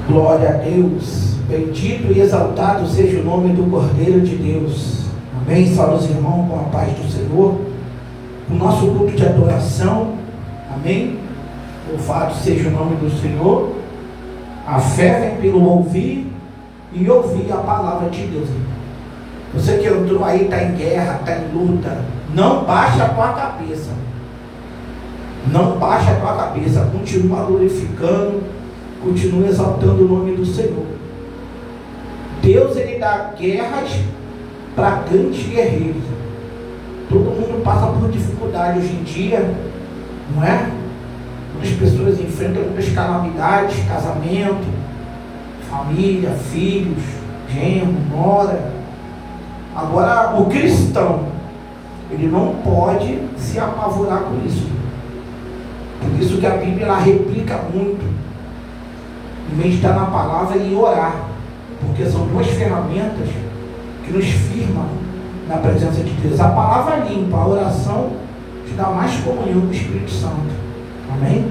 Glória a Deus. Bendito e exaltado seja o nome do Cordeiro de Deus. Amém. Salve os irmãos com a paz do Senhor. O nosso culto de adoração. Amém. Louvado seja o nome do Senhor. A fé vem pelo ouvir e ouvir a palavra de Deus. Você que entrou aí, está em guerra, está em luta, não baixa a tua cabeça. Não baixa a tua cabeça. Continua glorificando, continua exaltando o nome do Senhor. Deus, Ele dá guerras para grandes guerreiros. Todo mundo passa por dificuldade hoje em dia, não é? Muitas pessoas enfrentam muitas calamidades, casamento, família, filhos, genro, nora. Agora, o cristão, ele não pode se apavorar com isso. Por isso que a Bíblia ela replica muito, em vez de estar na palavra e orar, porque são duas ferramentas que nos firmam na presença de Deus. A palavra limpa, a oração te dá mais comunhão com o Espírito Santo. Amém?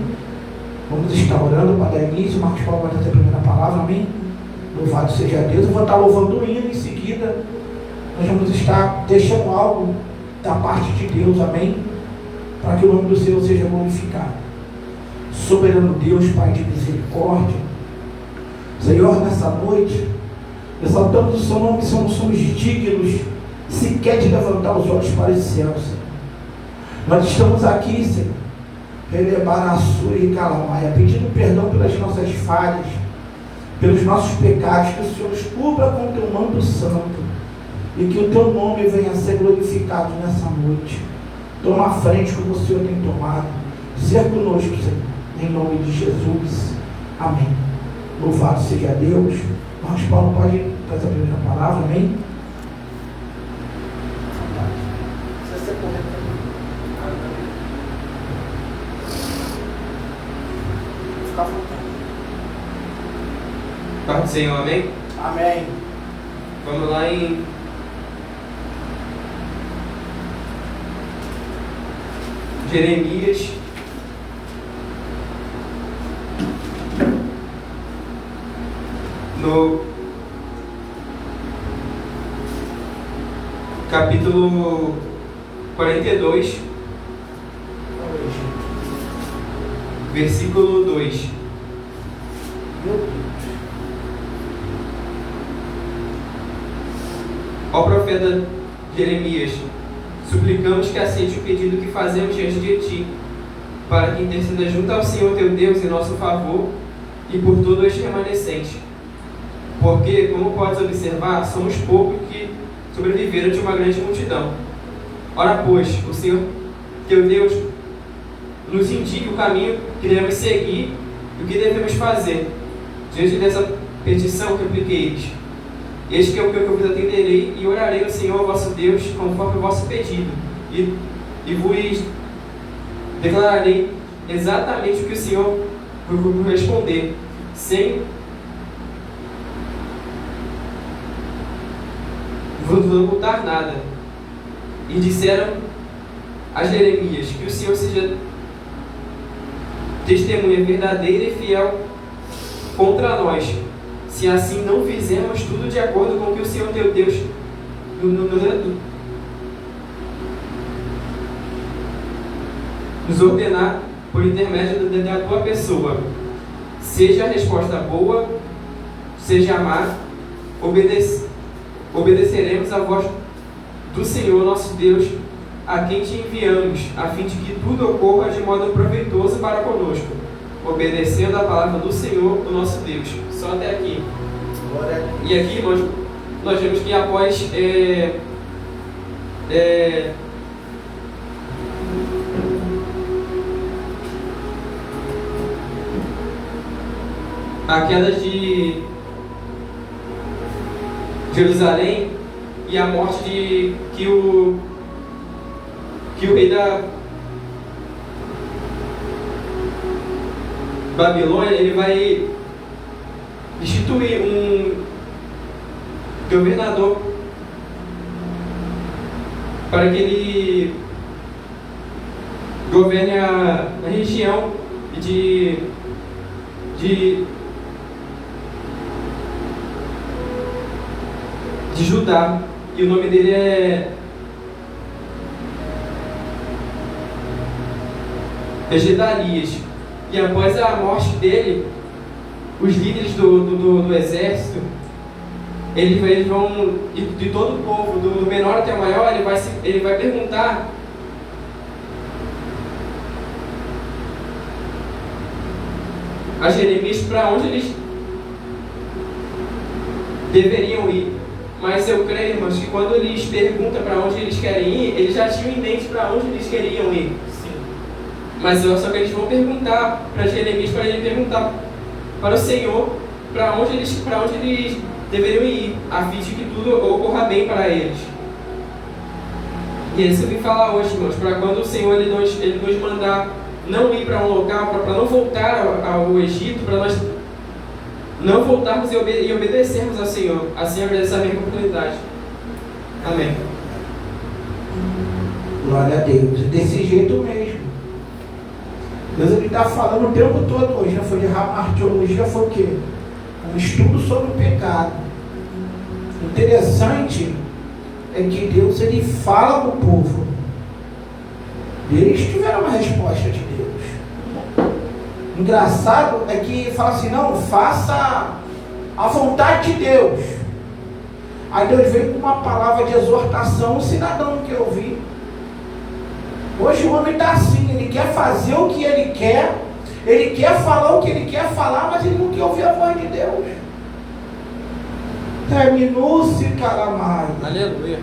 Vamos estar orando para dar início. Marcos Paulo vai trazer a primeira palavra. Amém? Louvado seja Deus. Eu vou estar louvando o hino. Em seguida nós vamos estar deixando algo da parte de Deus. Amém? Para que o nome do Senhor seja glorificado. Soberano Deus, Pai de misericórdia, Senhor, nessa noite exaltamos o seu nome, que somos dignos sequer de levantar os olhos para os céus, Senhor. Nós estamos aqui, Senhor, relevar a sua e calamaia, pedindo perdão pelas nossas falhas, pelos nossos pecados, que o Senhor nos cubra com o teu manto santo e que o teu nome venha a ser glorificado nessa noite. Toma a frente como o Senhor tem tomado. Ser conosco, Senhor, em nome de Jesus. Amém. Louvado seja Deus. Marcos Paulo pode fazer a primeira palavra. Amém. Paz do Senhor, amém? Amém. Vamos lá em Jeremias, no capítulo 42, versículo 2. Ó profeta Jeremias, suplicamos que aceite o pedido que fazemos diante de ti, para que interceda junto ao Senhor teu Deus em nosso favor e por todo este remanescente. Porque, como podes observar, somos poucos que sobreviveram de uma grande multidão. Ora, pois, o Senhor teu Deus nos indique o caminho que devemos seguir e o que devemos fazer. Diante dessa petição, repliquei-lhes: eis que é o que eu vos atenderei e orarei ao Senhor vosso Deus conforme o vosso pedido, e vos declararei exatamente o que o Senhor vos responder, sem vos ocultar nada. E disseram a Jeremias: que o Senhor seja testemunha verdadeira e fiel contra nós, se assim não fizermos tudo de acordo com o que o Senhor teu Deus nos ordenar por intermédio da tua pessoa. Seja a resposta boa, seja má, obedeceremos a voz do Senhor nosso Deus, a quem te enviamos, a fim de que tudo ocorra de modo proveitoso para conosco, obedecendo a palavra do Senhor, o nosso Deus. Só até aqui. E aqui nós vemos que após a queda de Jerusalém e a morte de que o rei da Babilônia, ele vai instituir um governador para que ele governe a região de de Judá, e o nome dele é Gedalias. E após a morte dele, os líderes do exército, eles vão, de todo o povo, do menor até o maior, ele vai perguntar a Jeremias para onde eles deveriam ir. Mas eu creio, irmãos, que quando eles perguntam para onde eles querem ir, eles já tinham em mente para onde eles queriam ir. Sim. Mas só que eles vão perguntar para Jeremias, para ele perguntar para o Senhor para onde eles deveriam ir, a fim de que tudo ocorra bem para eles. E é isso que eu vim falar hoje, irmãos, para quando o Senhor ele nos mandar não ir para um local, para não voltar ao Egito, para nós não voltarmos e obedecermos ao Senhor. Assim agradecer a minha oportunidade. Amém. Glória a Deus. Desse jeito mesmo. Deus está falando o tempo todo hoje. Já foi de arqueologia, foi o quê? Um estudo sobre o pecado. O interessante é que Deus ele fala para o povo. Eles tiveram uma resposta de Deus. Engraçado é que fala assim, não, faça a vontade de Deus. Aí Deus veio com uma palavra de exortação, o cidadão que eu vi. Hoje o homem está assim, ele quer fazer o que ele quer falar o que ele quer falar, mas ele não quer ouvir a voz de Deus. Terminou-se, calamai. Aleluia.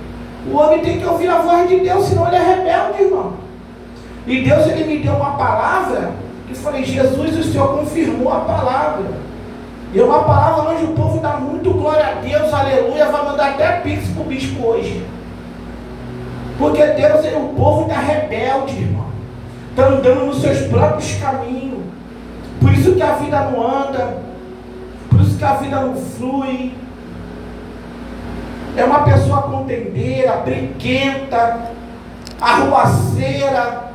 O homem tem que ouvir a voz de Deus, senão ele é rebelde, irmão. E Deus ele me deu uma palavra, que falei, Jesus, o Senhor confirmou a palavra. E é uma palavra onde o povo dá muito glória a Deus, aleluia, vai mandar até pix para o bispo hoje. Porque Deus, o povo está rebelde, irmão. Está andando nos seus próprios caminhos. Por isso que a vida não anda. Por isso que a vida não flui. É uma pessoa contendeira, briguenta, arruaceira.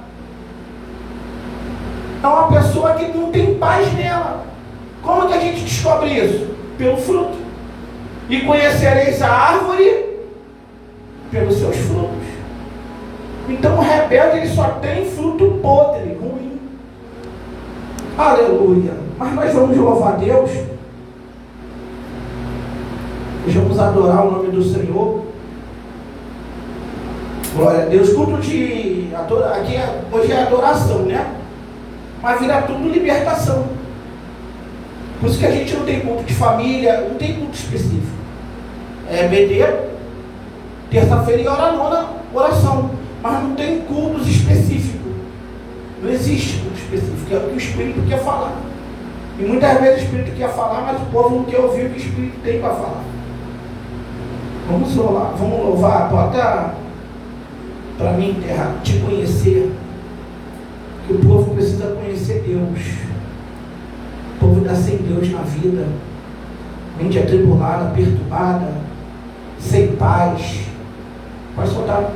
É uma pessoa que não tem paz nela. Como que a gente descobre isso? Pelo fruto. E conhecereis a árvore pelos seus frutos. Então o rebelde ele só tem fruto podre, ruim. Aleluia. Mas nós vamos louvar a Deus. Nós vamos adorar o nome do Senhor. Glória a Deus. Culto de adoração. Aqui hoje é adoração, né? Mas vira tudo libertação. Por isso que a gente não tem culto de família, não tem culto específico. É BD, terça-feira e hora nona, oração. Mas não tem cultos específicos. Não existe culto específico, é o que o Espírito quer falar. E muitas vezes o Espírito quer falar, mas o povo não quer ouvir o que o Espírito tem para falar. Vamos louvar, bota para mim, terra, te conhecer. Que o povo precisa conhecer Deus. O povo está sem Deus na vida, mente atribulada, perturbada, sem paz. Pode soltar.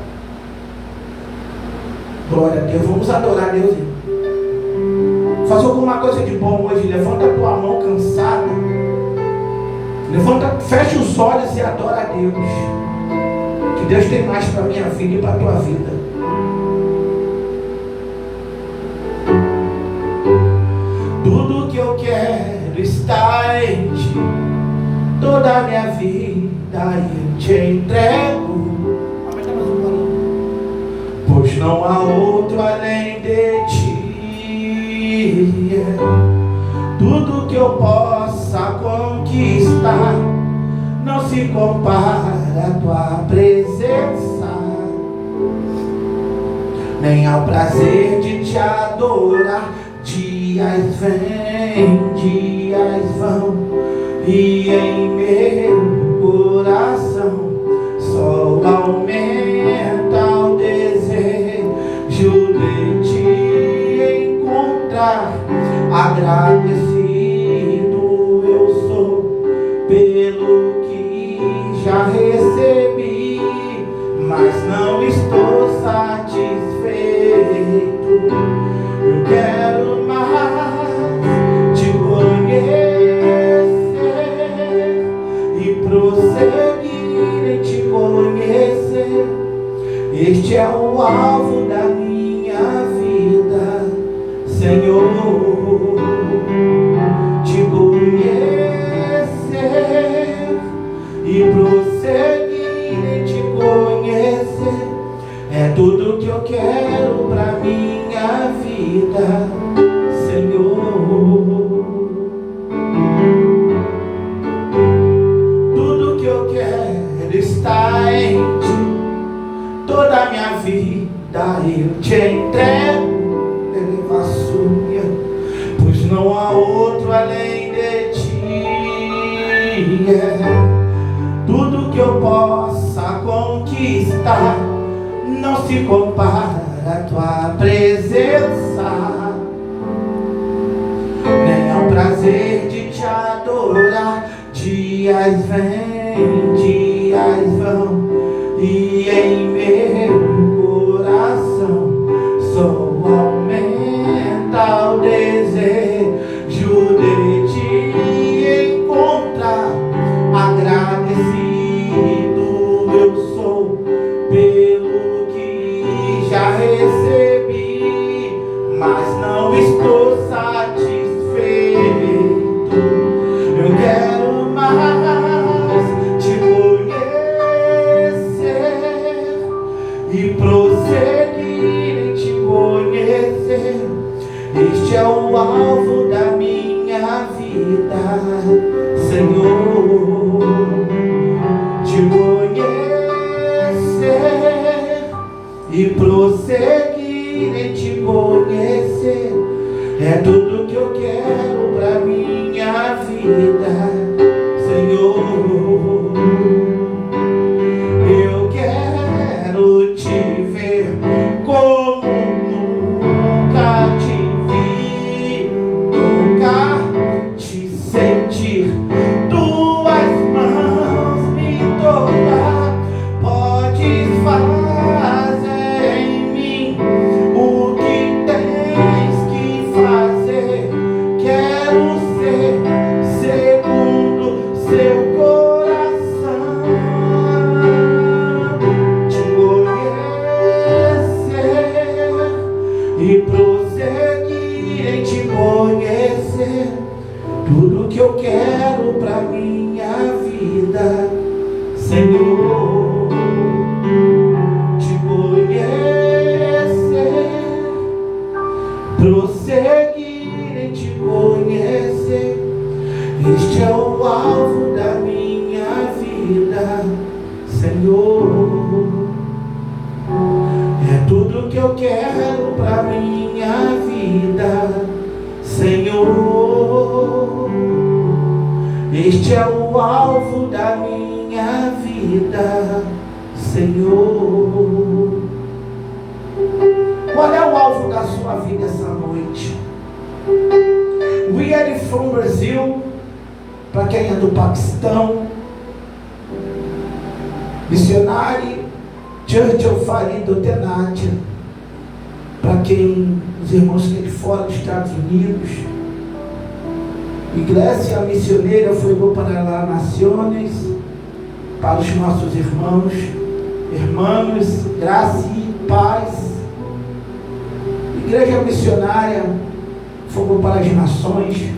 Glória a Deus, vamos adorar a Deus. Faz alguma coisa de bom hoje, levanta a tua mão cansada, levanta, fecha os olhos e adora a Deus. Que Deus tem mais para a minha vida e para a tua vida. Tudo que eu quero está em ti, toda a minha vida eu te entrego. Pois não há outro além de ti. Tudo que eu possa conquistar não se compara à tua presença, nem ao prazer de te adorar. Dias vêm, dias vão, e em meu coração só aumenta o desejo de te encontrar. Agradecido eu sou pelo que já recebi, mas não estou satisfeito. Eu quero mais te conhecer e prosseguir em eu te entrego, elevaçúria, pois não há outro além de ti. Tudo que eu possa conquistar não se compara à tua presença, nem ao prazer de te adorar. Dias vêm, dias vão, e em meu coração só aumenta o desejo de te encontrar. Agradecido eu sou pelo que já recebi, mas não estou satisfeito. Eu quero mais te conhecer e prosseguir em te conhecer. Este é o alvo da minha vida, Senhor. Te conhecer e prosseguir em te conhecer é tudo que eu quero pra minha vida, Senhor. Eu quero te ver como nunca te vi, nunca te sentir, tuas mãos me tocar, podes fazer em mim o que tens que fazer. Quero ser segundo seu coração, te conhecer e prosseguir em te conhecer. Tudo que eu quero pra minha vida, Senhor. Te conhecer, prosseguir em te conhecer. Este é o alvo da minha vida, Senhor. É tudo que eu quero pra minha vida, Senhor. Este é o alvo da minha vida, Senhor. Qual é o alvo da sua vida essa noite? We are from Brazil. Para quem é do Paquistão, missionário Church of Farid Tenat. Para quem, os irmãos que é de fora dos Estados Unidos, Igreja Missioneira Fuego para las Naciones. Para os nossos irmãos, graça e paz. Igreja Missionária Fogo para as Nações,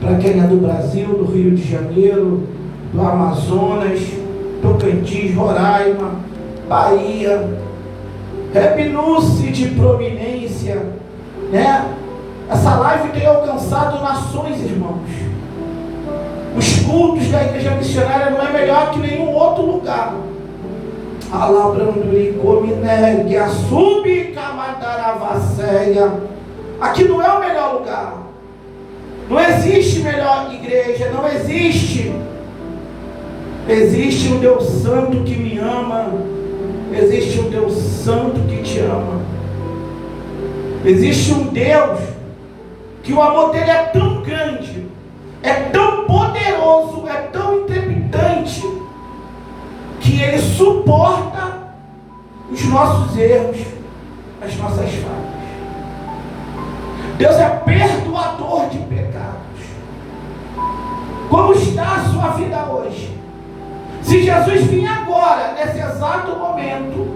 para quem é do Brasil, do Rio de Janeiro, do Amazonas, Tocantins, Roraima, Bahia, Repinúcio de prominência, né? Essa live tem alcançado nações, irmãos. Os cultos da Igreja Missionária não é melhor que nenhum outro lugar. Alabranduri, Comineg, Assubi, Camadaravaceia. Aqui não é o melhor lugar. Não existe melhor igreja, não existe. Existe um Deus Santo que me ama. Existe um Deus Santo que te ama. Existe um Deus que o amor dele é tão grande, é tão poderoso, é tão intrepidante, que ele suporta os nossos erros, as nossas falhas. Deus é perdoador de pecados. Como está a sua vida hoje? Se Jesus vir agora, nesse exato momento,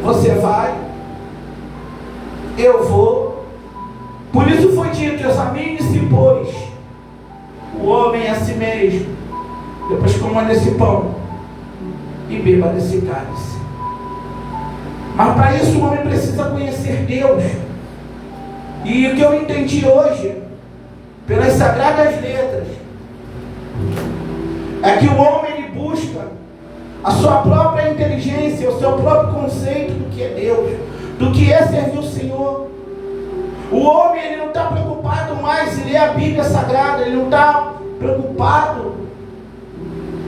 você vai, eu vou. Por isso foi dito: examine-se, pois, o homem a si mesmo, depois coma desse pão e beba desse cálice. Mas para isso o homem precisa conhecer Deus. E o que eu entendi hoje, pelas sagradas letras, é que o homem ele busca a sua própria inteligência, o seu próprio conceito do que é Deus, do que é servir o Senhor. O homem, ele não está preocupado mais em ler a Bíblia Sagrada, ele não está preocupado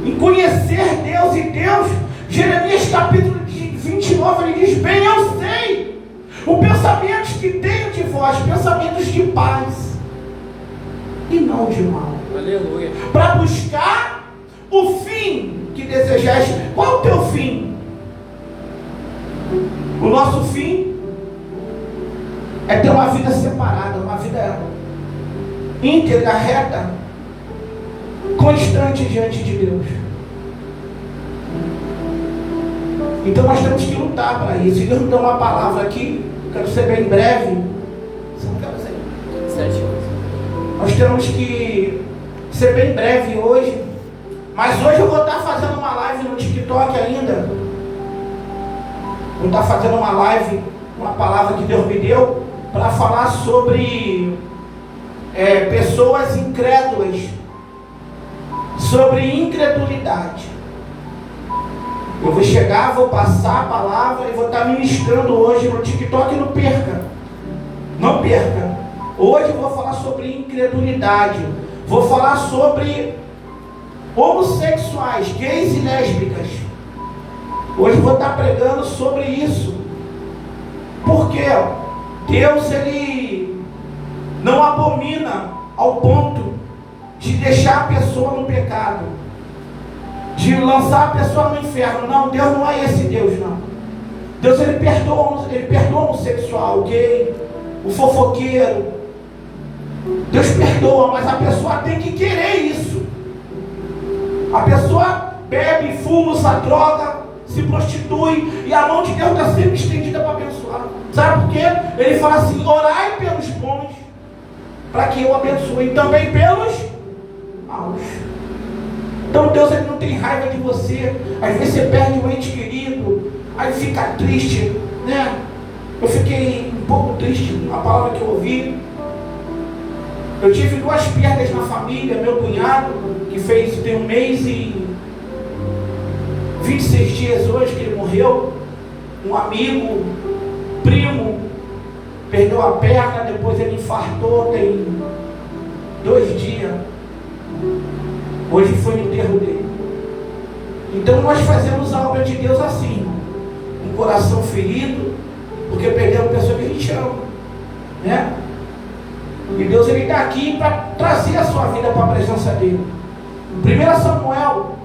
em conhecer Deus. E Deus, Jeremias capítulo 29, ele diz: bem eu sei os pensamentos que tenho de vós, pensamentos de paz e não de mal. Aleluia. Para buscar o fim que desejais. Qual é o teu fim? O nosso fim é ter uma vida separada, uma vida íntegra, reta, constante diante de Deus. Então nós temos que lutar para isso. E Deus me dá uma palavra aqui, quero ser bem breve. Você não quer dizer? 7 horas. Nós temos que ser bem breve hoje. Mas hoje eu vou estar fazendo uma live no TikTok ainda. Vou estar fazendo uma live, uma palavra que Deus me deu, para falar sobre pessoas incrédulas, sobre incredulidade. Eu vou chegar, vou passar a palavra e vou estar ministrando hoje no TikTok. Não perca, não perca. Hoje eu vou falar sobre incredulidade, vou falar sobre homossexuais, gays e lésbicas. Hoje eu vou estar pregando sobre isso, porque Deus, ele não abomina ao ponto de deixar a pessoa no pecado, de lançar a pessoa no inferno. Não, Deus não é esse Deus, não. Deus, ele perdoa o homossexual, o gay, o fofoqueiro. Deus perdoa, mas a pessoa tem que querer isso. A pessoa bebe, fuma, usa droga, se prostitui, e a mão de Deus está sempre estendida para abençoar. Sabe por quê? Ele fala assim: orai pelos bons, para que eu abençoe, e também pelos maus. Então Deus, ele não tem raiva de você. Às vezes você perde um ente querido, aí fica triste, né? Eu fiquei um pouco triste, a palavra que eu ouvi. Eu tive 2 perdas na família. Meu cunhado, que tem 1 mês e 26 dias hoje que ele morreu. Um amigo, primo, perdeu a perna, depois ele infartou, tem 2 dias. Hoje foi o enterro dele. Então nós fazemos a obra de Deus assim, um coração ferido, porque perdemos pessoa que a gente ama, né? E Deus, ele está aqui para trazer a sua vida para a presença dele. 1 Samuel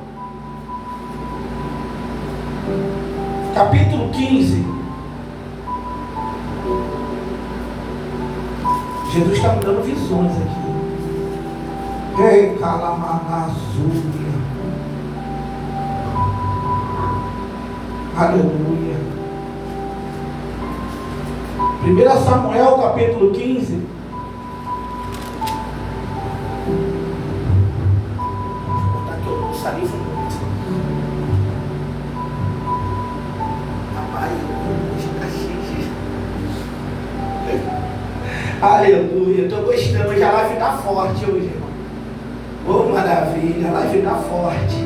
capítulo 15. Jesus está me dando visões aqui. Ei, calamanazuia. Aleluia. 1 Samuel capítulo 15. Vou botar aqui o saliva muito. Rapaz, aleluia. Estou gostando. Hoje a live está forte hoje, irmão. Oh, maravilha. A live está forte.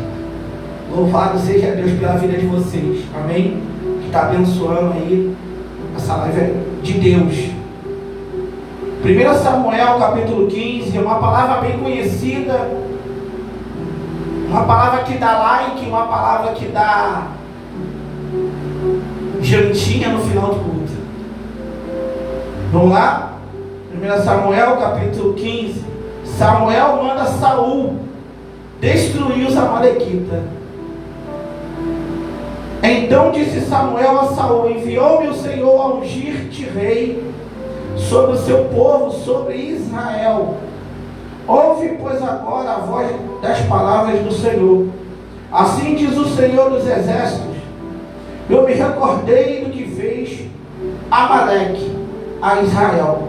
Louvado seja Deus pela vida de vocês. Amém? Que está abençoando aí. Essa live é de Deus. 1 Samuel capítulo 15, uma palavra bem conhecida, uma palavra que dá like, uma palavra que dá jantinha no final do culto. Vamos lá? 1 Samuel capítulo 15. Samuel manda Saul destruir os amalequitas. Então disse Samuel a Saul: enviou-me o Senhor a ungir-te rei sobre o seu povo, sobre Israel. Ouve, pois, agora a voz das palavras do Senhor. Assim diz o Senhor dos Exércitos: eu me recordei do que fez Amaleque a Israel,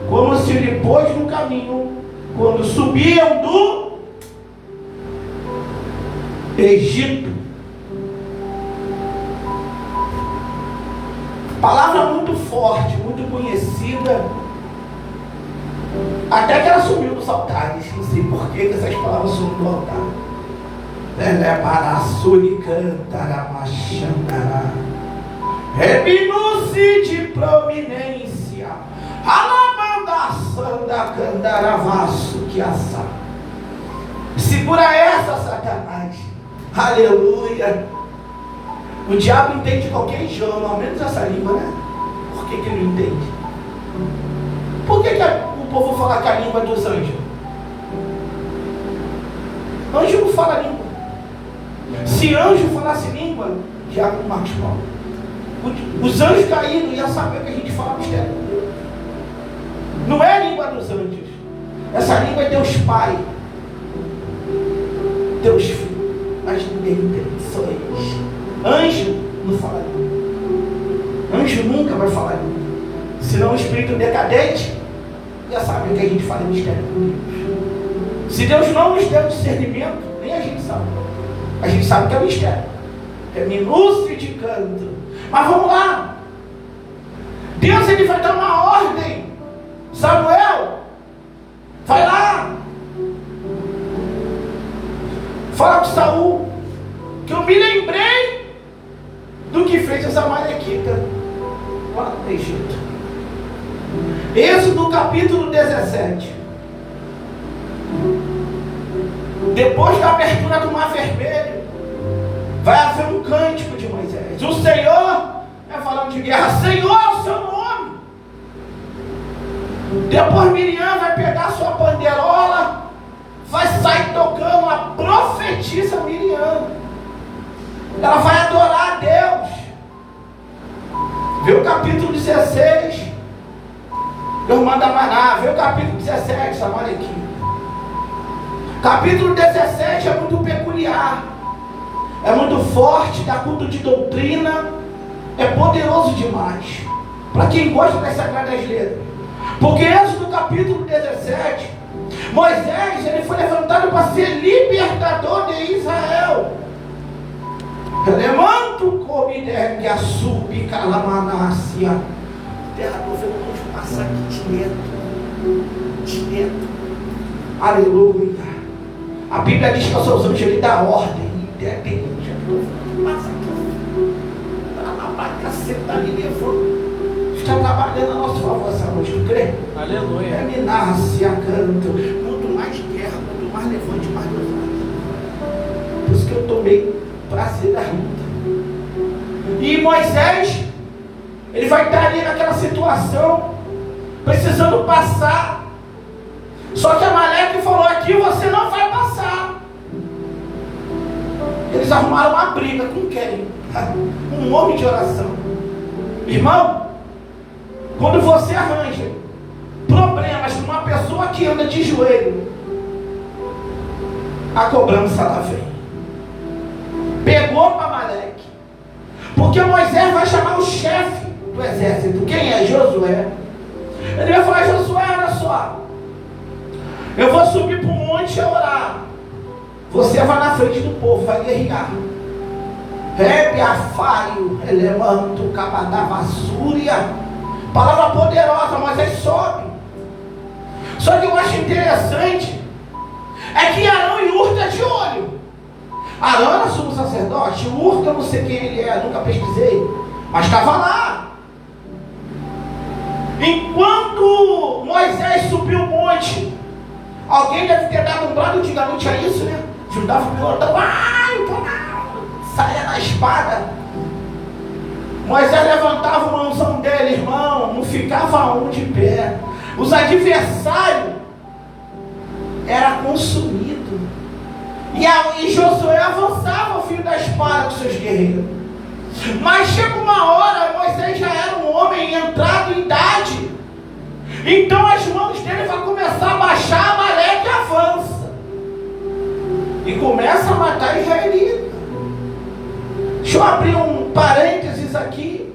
como se lhe pôs no caminho, quando subiam do Egito. Palavra muito forte, muito conhecida, até que ela sumiu dos altares. Não sei por que essas palavras sumiram do altar. Ela é paraçuri cantará machandará. Reminúcio de prominência. Alabandação da candaravaço que assar. Segura essa, Satanás. Aleluia. O diabo entende qualquer idioma, ao menos essa língua, né? Por que ele não entende? Por que o povo fala que a língua é dos anjos? Anjo não fala língua. Se anjo falasse língua, diabo Marcos Paulo. Os anjos caíram iam saber que a gente fala mistério de Deus. Não é a língua dos anjos. Essa língua é Deus Pai, Deus Filho. Mas ninguém entende, só eles. Anjo não fala língua. Anjo nunca vai falar língua. Senão o espírito decadente já sabe o que a gente fala em mistério com Deus. Se Deus não nos deu discernimento, nem a gente sabe. A gente sabe que é mistério. É minúcio de canto. Mas vamos lá. Deus ele vai dar uma ordem. Samuel, vai lá. Fala com Saul que eu me lembrei do que fez essa amalequita lá no Egito. Êxodo capítulo 17. Depois da abertura do Mar Vermelho, vai haver um cântico de Moisés. O Senhor é falando de guerra. Senhor é o seu nome. Depois Miriam vai pegar sua bandeirola, vai sair tocando a profetisa Miriam. Ela vai adorar a Deus. Vê o capítulo 16. Deus manda maná. Vê o capítulo 17, Samariquim. Capítulo 17 é muito peculiar. É muito forte, dá culto de doutrina. É poderoso demais. Para quem gosta das Sagradas Letras. Porque Êxodo capítulo 17, Moisés ele foi levantado para ser libertador de Israel. Levanto come deve a subir calamanácia. Terra do vento passa aqui direto. Aleluia. A Bíblia diz que aos seus anjos ele dá ordem. Independente. Passa aqui. Para a caceta ali levando. Está trabalhando a nosso favor essa noite, tu crê? Aleluia. É nasce a canto. Quanto mais guerra, quanto mais levante, mais dosagem. Por isso que eu tomei prazer da luta. E Moisés, ele vai estar ali naquela situação, precisando passar. Só que Amaleque falou: aqui você não vai passar. Eles arrumaram uma briga com quem? Um homem de oração. Irmão, quando você arranja problemas com uma pessoa que anda de joelho, a cobrança lá vem. Pegou para Amaleque. Porque Moisés vai chamar o chefe do exército. Quem é? Josué. Ele vai falar: Josué, olha só, eu vou subir para o monte a orar. Você vai na frente do povo, vai guerrear. Rebe afaio, elemanto, cabadavassúria. Palavra poderosa. Moisés sobe. Só que eu acho interessante é que Arão e Hur estão de olho. Arão era sumo sacerdote. Hur, eu não sei quem ele é, nunca pesquisei, mas estava lá. Enquanto Moisés subiu o monte, alguém deve ter dado um brado de garoto a isso, né? Judava o pilotão, saia na espada. Moisés levantava a mãozão dele, irmão, não ficava um de pé. Os adversários eram consumidos. E Josué avançava o fio da espada com seus guerreiros. Mas chega uma hora, Moisés já era um homem entrado em idade. Então as mãos dele vão começar a baixar, Amaleque avança. E começa a matar israelita. Deixa eu abrir um parênteses aqui.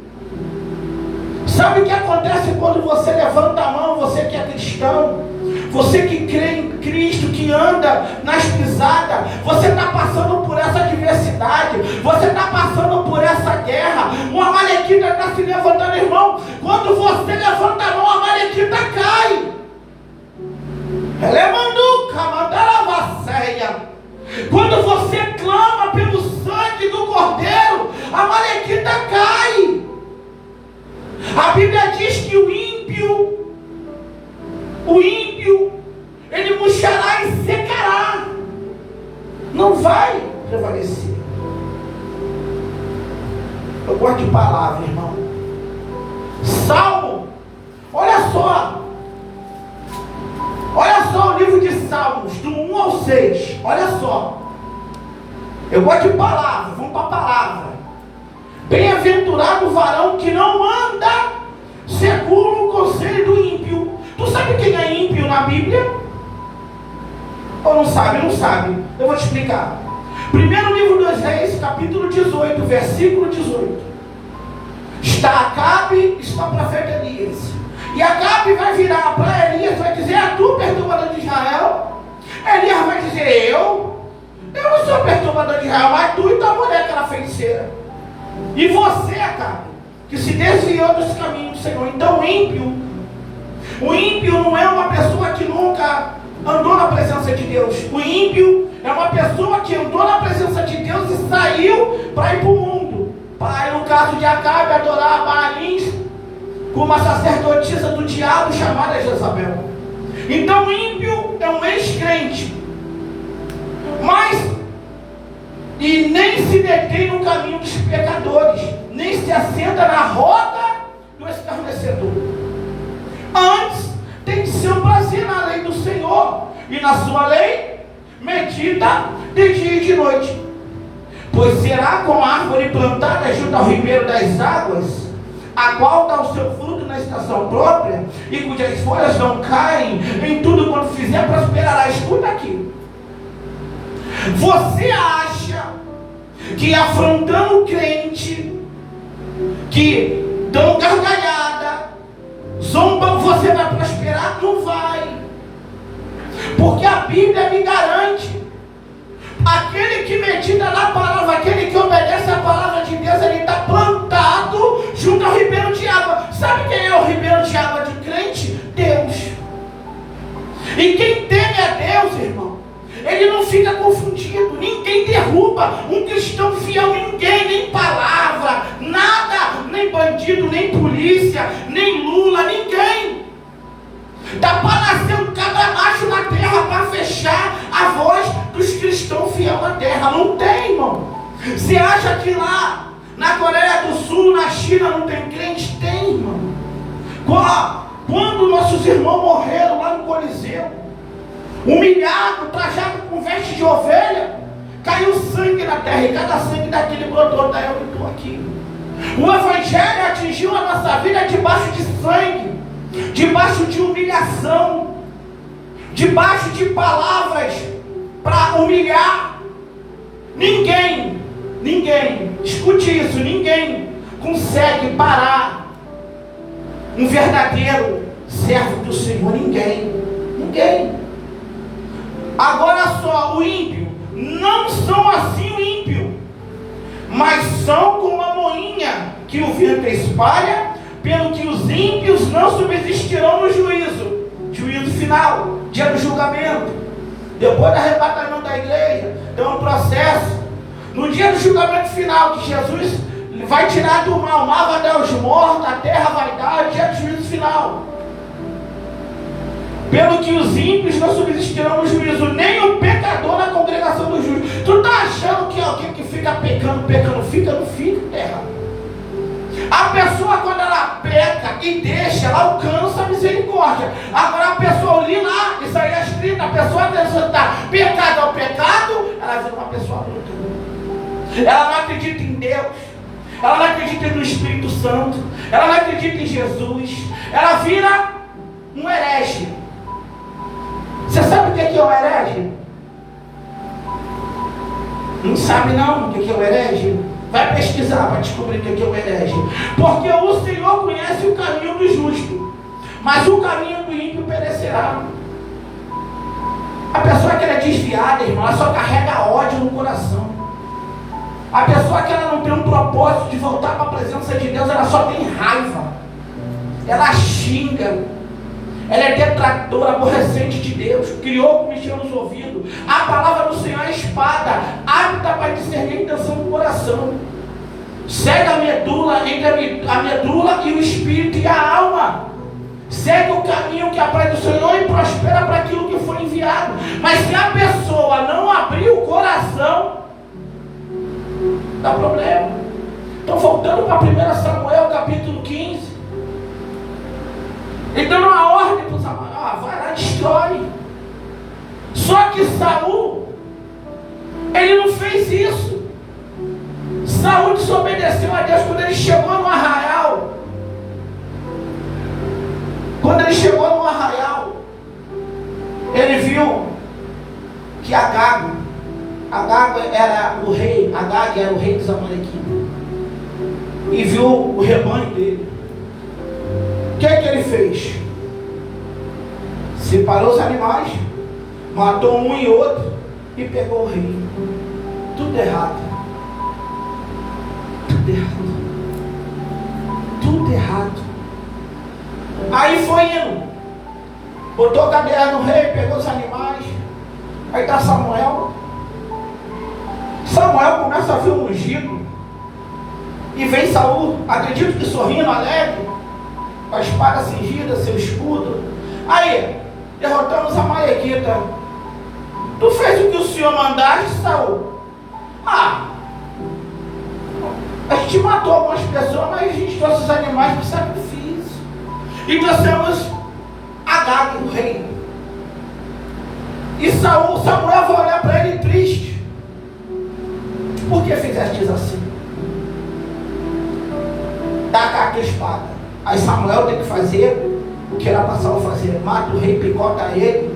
Sabe o que acontece quando você levanta a mão, você que é cristão, você que crê em Cristo, que anda nas pisadas, você está passando por essa adversidade, você está passando por essa guerra, o amalequita está se levantando, irmão. Quando você levanta a mão, o amalequita cai. Elemanduca, mandaravasseia. Quando você clama, aparecer. Eu gosto de palavra, irmão. Salmo, olha só o livro de Salmos, do 1 ao 6, olha só. Eu gosto de palavra, vamos para a palavra. Bem-aventurado o varão que não anda segundo o conselho do ímpio. Tu sabe quem é ímpio na Bíblia? Ou não sabe? Não sabe. Eu vou te explicar. Primeiro livro dos Reis, capítulo 18, versículo 18. Está Acabe, está o profeta Elias. E Acabe vai virar para Elias e vai dizer: é tu, perturbador de Israel? Elias vai dizer: eu não sou perturbador de Israel, mas tu e tua mulher, aquela feiticeira. E você, Acabe, que se desviou dos caminhos do Senhor. Então o ímpio não é uma pessoa que nunca andou na presença de Deus. O ímpio é uma pessoa que andou na presença de Deus e saiu para ir para o mundo. Para, no caso de Acabe, adorar Baalins com uma sacerdotisa do diabo chamada Jezabel. Então o ímpio é um ex-crente, e nem se detém no caminho dos pecadores, nem se assenta na roda do escarnecedor. Antes tem de ser um prazer na lei do Senhor, e na sua lei medita de dia e de noite. Pois será como a árvore plantada junto ao ribeiro das águas, a qual dá o seu fruto na estação própria, e cujas folhas não caem, em tudo quanto fizer prosperará. Escuta aqui. Você acha que afrontando o crente, que dão gargalhada, zombam, você vai prosperar? Não vai. Porque a Bíblia me garante: aquele que medita na palavra, aquele que obedece a palavra de Deus, ele está plantado junto ao ribeiro de água. Sabe quem é o ribeiro de água de crente? Deus. E quem teme a Deus, irmão, ele não fica confundido. Ninguém derruba um cristão fiel, ninguém, nem palavra, nada, nem bandido, nem polícia, nem Lula, ninguém. Dá para nascer um cabra macho na terra para fechar a voz dos cristãos fiel na terra. Não tem, irmão. Você acha que lá na Coreia do Sul, na China, não tem crente? Tem, irmão. Quando nossos irmãos morreram lá no Coliseu, humilhado, trajado com veste de ovelha, caiu sangue na terra, e cada sangue daquele brotou. Daí eu estou aqui. O Evangelho atingiu a nossa vida debaixo de sangue, debaixo de humilhação, debaixo de palavras para humilhar. Ninguém, escute isso, ninguém consegue parar um verdadeiro servo do Senhor. Ninguém. Agora só, o ímpio, não são assim o ímpio, mas são como a moinha que o vento espalha, pelo que os ímpios não subsistirão no juízo final, dia do julgamento. Depois do arrebatamento da igreja, tem um processo. No dia do julgamento final, que Jesus vai tirar do mar, o mar vai dar os mortos, a terra vai dar, o dia do juízo final. Pelo que os ímpios não subsistirão no juízo, nem o pecador na congregação dos justos. Tu está achando que alguém que fica pecando, fica? Não fica, terra. A pessoa, quando ela peca e deixa, ela alcança a misericórdia. Agora a pessoa ali lá, Isaías 30, a pessoa está pecado ao pecado, ela vira uma pessoa bruta. Ela não acredita em Deus, ela não acredita no Espírito Santo, ela não acredita em Jesus, ela vira um herege. Você sabe o que é um herege? Não sabe não o que é um herege? Vai pesquisar para descobrir o que é um herege. Porque o Senhor conhece o caminho do justo, mas o caminho do ímpio perecerá. A pessoa que ela é desviada, irmão, ela só carrega ódio no coração. A pessoa que ela não tem um propósito de voltar para a presença de Deus, ela só tem raiva. Ela xinga. Ela é detratora, aborrecente de Deus. Criou com mexer nos ouvidos. A palavra do Senhor é espada, apta para discernir a intenção do coração. Segue a medula, entre a medula e o espírito e a alma. Segue o caminho que apraz do Senhor e prospera para aquilo que foi enviado. Mas se a pessoa não abrir o coração, dá problema. Então, voltando para 1 Samuel, capítulo 15. Ele dando uma ordem para os amarelos: vai lá, destrói. Só que Saul, ele não fez isso. Saul desobedeceu a Deus quando ele chegou no arraial. Quando ele chegou no arraial, ele viu que Agag era o rei, Agag era o rei dos amalequitas, e viu o rebanho dele. O que ele fez? Separou os animais, matou um e outro e pegou o rei. Tudo errado. Tudo errado. Tudo errado. Aí foi indo, botou a cadeira no rei, pegou os animais. Aí está Samuel. Samuel começa a ver um ungido. E vem Saul, acredito que sorrindo, alegre, com a espada cingida, seu escudo. Aí, derrotamos a amalequita. Tu fez o que o senhor mandaste, Saul? A gente matou algumas pessoas, mas a gente trouxe os animais para o sacrifício. E trouxemos Agag, o rei. E Samuel vai olhar para ele triste. Por que fizestes assim? Dá cá a tua espada. Aí Samuel tem que fazer o que era para Saul fazer: mata o rei, picota ele,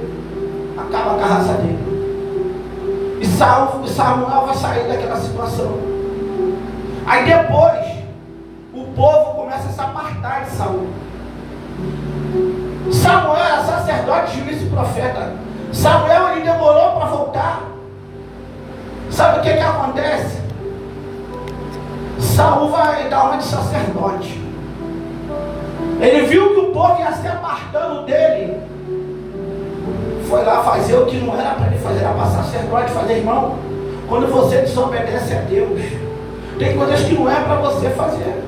acaba com a raça dele. E Samuel vai sair daquela situação. Aí depois o povo começa a se apartar de Saul. Samuel era sacerdote, juiz e profeta. Samuel, ele demorou para voltar. Sabe o que acontece? Saul vai dar uma de sacerdote. Ele viu que o povo ia se apartando dele. Foi lá fazer o que não era para ele fazer, era para sacerdote fazer. Irmão, quando você desobedece a Deus, tem coisas que não é para você fazer,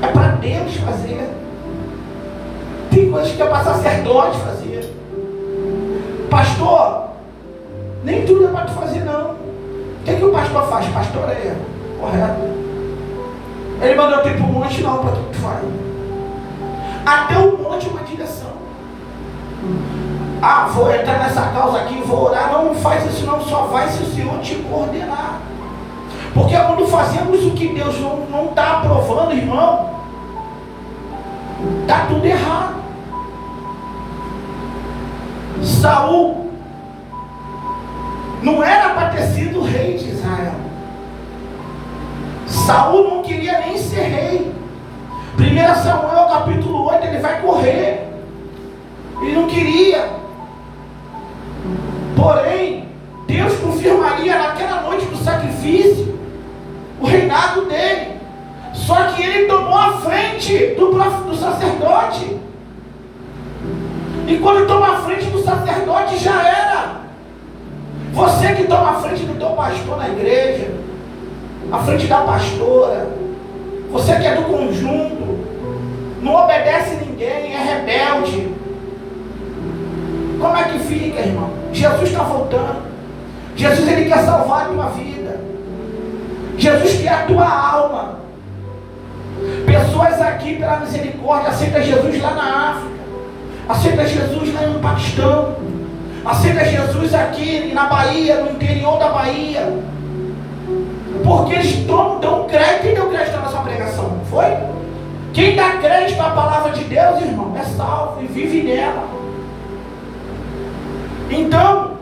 é para Deus fazer. Tem coisas que é para sacerdote fazer. Pastor, nem tudo é para tu fazer, não. O que o pastor faz? Pastor é correto. Ele mandou tu ir para o monte, não, para tudo que tu faz. Até o monte é uma direção. Vou entrar nessa causa aqui, vou orar. Não faz isso não, só vai se o Senhor te coordenar. Porque quando fazemos o que Deus não está aprovando, irmão, está tudo errado. Saul não era para ter sido rei de Israel. Saul não queria nem ser rei. 1 Samuel capítulo 8, ele vai correr. Ele não queria. Porém, Deus confirmaria naquela noite do sacrifício o reinado dele. Só que ele tomou a frente do sacerdote. E quando toma a frente do sacerdote, já era. Você que toma a frente do teu pastor na igreja, a frente da pastora, você que é do conjunto, não obedece ninguém, é rebelde. Como é que fica, irmão? Jesus está voltando. Jesus, ele quer salvar a tua vida. Jesus quer a tua alma. Pessoas aqui, pela misericórdia, aceitam Jesus lá na África, aceita Jesus lá no Paquistão, aceita Jesus aqui na Bahia, no interior da Bahia, porque eles dão crédito. Quem deu crédito na nossa pregação? Não foi? Quem dá crédito à palavra de Deus, irmão, é salvo e vive nela. Então,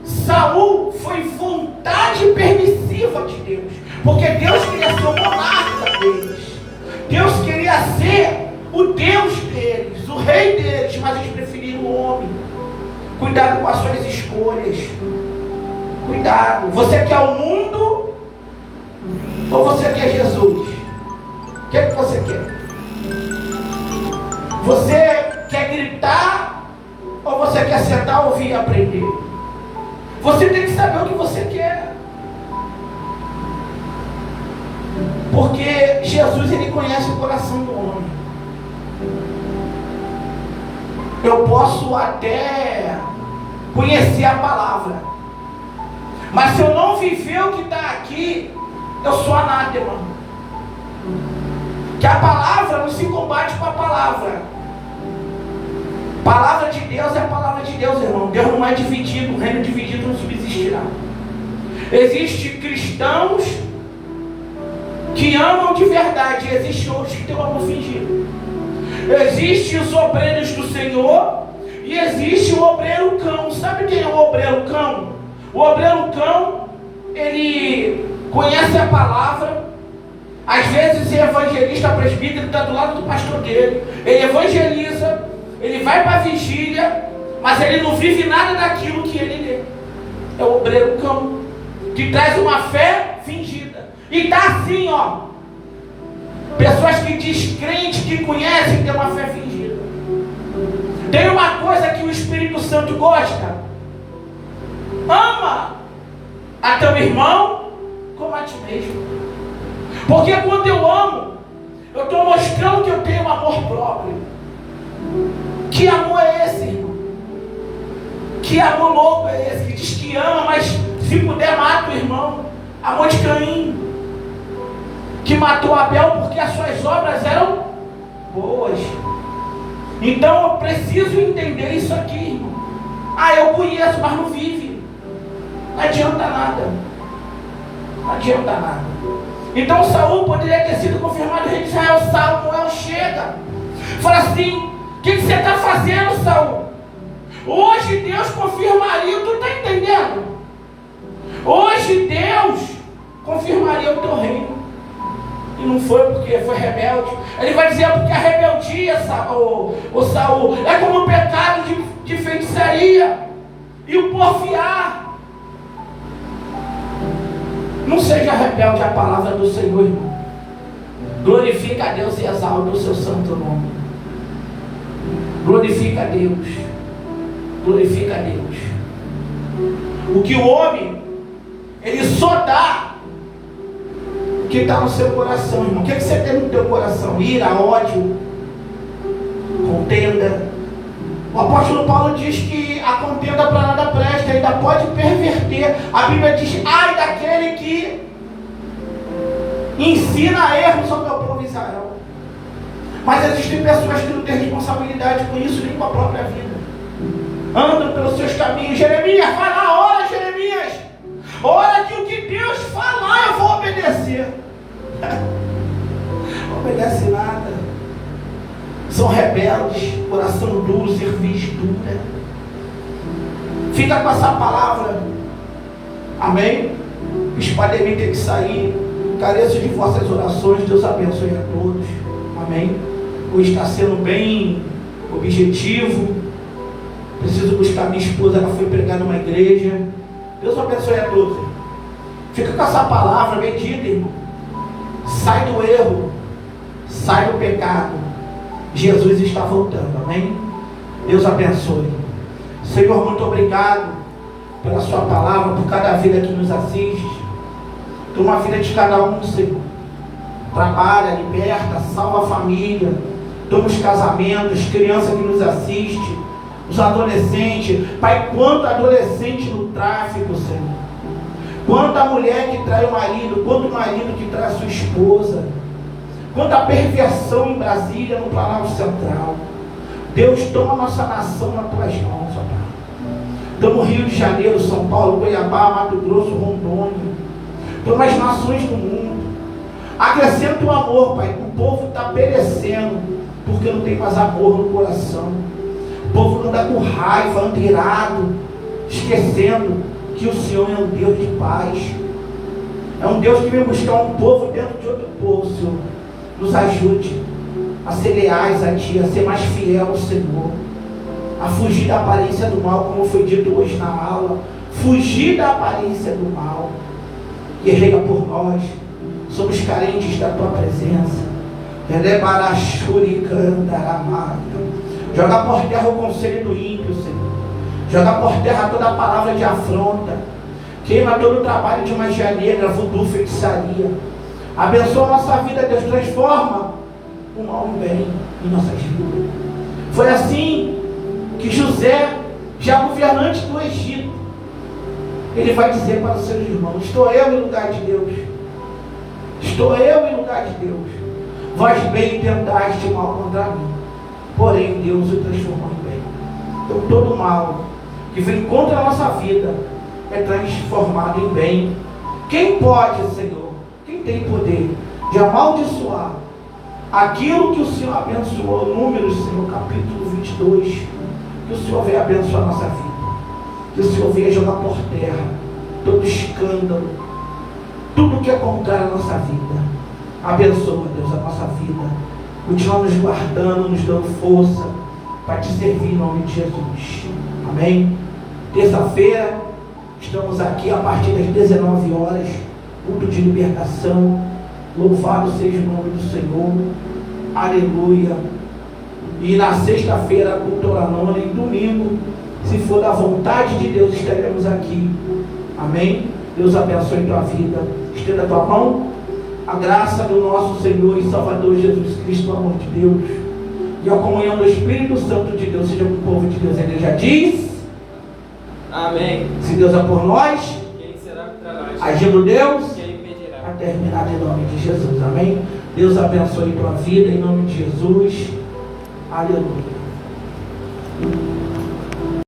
Saul foi vontade permissiva de Deus, porque Deus queria ser o monarca deles. Deus queria ser o Deus deles, o rei deles, mas eles preferiram o homem. Cuidado com as suas escolhas. Cuidado. Você quer o mundo ou você quer Jesus? O que é que você quer? Você quer gritar ou você quer sentar, ouvir e aprender? Você tem que saber o que você quer. Porque Jesus, ele conhece o coração do homem. Eu posso até conhecer a palavra, Mas se eu não viver o que está aqui, eu sou anátema. Que a palavra não se combate com a palavra. Palavra de Deus é a palavra de Deus, irmão. Deus não é dividido, o reino dividido não subsistirá. Existem cristãos que amam de verdade, e existem outros que têm um amor fingido. Existem os obreiros do Senhor e existe o obreiro cão. Sabe quem é o obreiro cão? O obreiro cão, ele conhece a palavra. Às vezes é evangelista, presbítero, está do lado do pastor dele. Ele evangeliza, ele vai para a vigília, mas ele não vive nada daquilo que ele lê. É o obreiro cão, que traz uma fé fingida. E está assim, ó. Pessoas que descrentes, que conhecem, têm uma fé fingida. Tem uma coisa que o Espírito Santo gosta: ama a teu irmão como a ti mesmo. Porque quando eu amo, eu estou mostrando que eu tenho um amor próprio. Que amor é esse, irmão? Que amor louco é esse? Que diz que ama, mas se puder mata o irmão. Amor de Caim, que matou Abel porque as suas obras eram boas. Então eu preciso entender isso aqui, irmão. Ah, eu conheço, mas não vive. Não adianta nada. Não adianta nada. Então Saul poderia ter sido confirmado rei de Israel. Samuel chega, fala assim: o que você está fazendo, Saul? Hoje Deus confirmaria, tu está entendendo? Hoje Deus confirmaria o teu reino. E não foi porque foi rebelde. Ele vai dizer porque a rebeldia, o Saul, é como o pecado de feitiçaria e o porfiar. Não seja rebelde à palavra do Senhor, irmão. Glorifica a Deus e exalta o seu santo nome. Glorifica a Deus. Glorifica a Deus. O que o homem, ele só dá o que está no seu coração, irmão. O que você tem no teu coração? Ira, ódio, contenda. O apóstolo Paulo diz que a contenda para nada presta, ainda pode perverter. A Bíblia diz: ai daquele que ensina erros ao meu povo Israel. Mas existem pessoas que não têm responsabilidade com isso, nem com a própria vida. Andam pelos seus caminhos. Jeremias, vai lá, ora, Jeremias. Ora que o que Deus falar eu vou obedecer. Não obedece nada. São rebeldes, coração duro, cerviz dura. Fica com essa palavra. Amém? O espalho de mim tem que sair. Careço de vossas orações. Deus abençoe a todos. Amém? Hoje está sendo bem objetivo. Preciso buscar minha esposa. Ela foi pregar numa igreja. Deus abençoe a todos. Fica com essa palavra bendita, irmão. Sai do erro. Sai do pecado. Jesus está voltando, amém? Deus abençoe. Senhor, muito obrigado pela sua palavra, por cada vida que nos assiste. Toma a vida de cada um, Senhor. Trabalha, liberta, salva a família. Toma os casamentos, criança que nos assiste, os adolescentes. Pai, quanto adolescente no tráfico, Senhor. Quanta mulher que trai o marido, quanto marido que trai a sua esposa. Quanta perversão em Brasília, no Planalto Central. Deus, toma a nossa nação nas tuas mãos, ó Pai. Toma o Rio de Janeiro, São Paulo, Cuiabá, Mato Grosso, Rondônia. Toma as nações do mundo. Acrescenta o amor, Pai. O povo está perecendo, porque não tem mais amor no coração. O povo anda com raiva, anda irado, esquecendo que o Senhor é um Deus de paz. É um Deus que vem buscar um povo dentro de outro povo, Senhor. Nos ajude a ser leais a Ti, a ser mais fiel ao Senhor, a fugir da aparência do mal, como foi dito hoje na aula. Fugir da aparência do mal. Guerreia por nós. Somos carentes da Tua presença. Joga por terra o conselho do ímpio, Senhor. Joga por terra toda a palavra de afronta. Queima todo o trabalho de magia negra, voodoo, feitiçaria. Abençoa a nossa vida, Deus. Transforma o mal no bem em nossas vidas. Foi assim que José, já governante do Egito, Ele vai dizer para os seus irmãos: estou eu em lugar de Deus. Estou eu em lugar de Deus. Vós bem tentaste mal contra mim, porém Deus o transformou em bem. Então todo mal que vem contra a nossa vida é transformado em bem. Quem pode, Senhor, quem tem poder de amaldiçoar aquilo que o Senhor abençoou? Números, Senhor, capítulo 22, que o Senhor venha abençoar a nossa vida, que o Senhor venha jogar por terra todo escândalo, tudo que é contrário à nossa vida. Abençoa, Deus, a nossa vida. Continua nos guardando, nos dando força para te servir em nome de Jesus. Amém? Terça-feira, estamos aqui a partir das 19 horas, culto de libertação. Louvado seja o nome do Senhor. Aleluia. E na sexta-feira, culto oranônia, e domingo, se for da vontade de Deus, estaremos aqui. Amém? Deus abençoe tua vida. Estenda a tua mão. A graça do nosso Senhor e Salvador Jesus Cristo, o amor de Deus e a comunhão do Espírito Santo de Deus seja com o povo de Deus. A igreja diz: amém. Se Deus é por nós, quem será contra nós? Agindo Deus, quem impedirá? A terminar em nome de Jesus. Amém. Deus abençoe tua vida em nome de Jesus. Aleluia.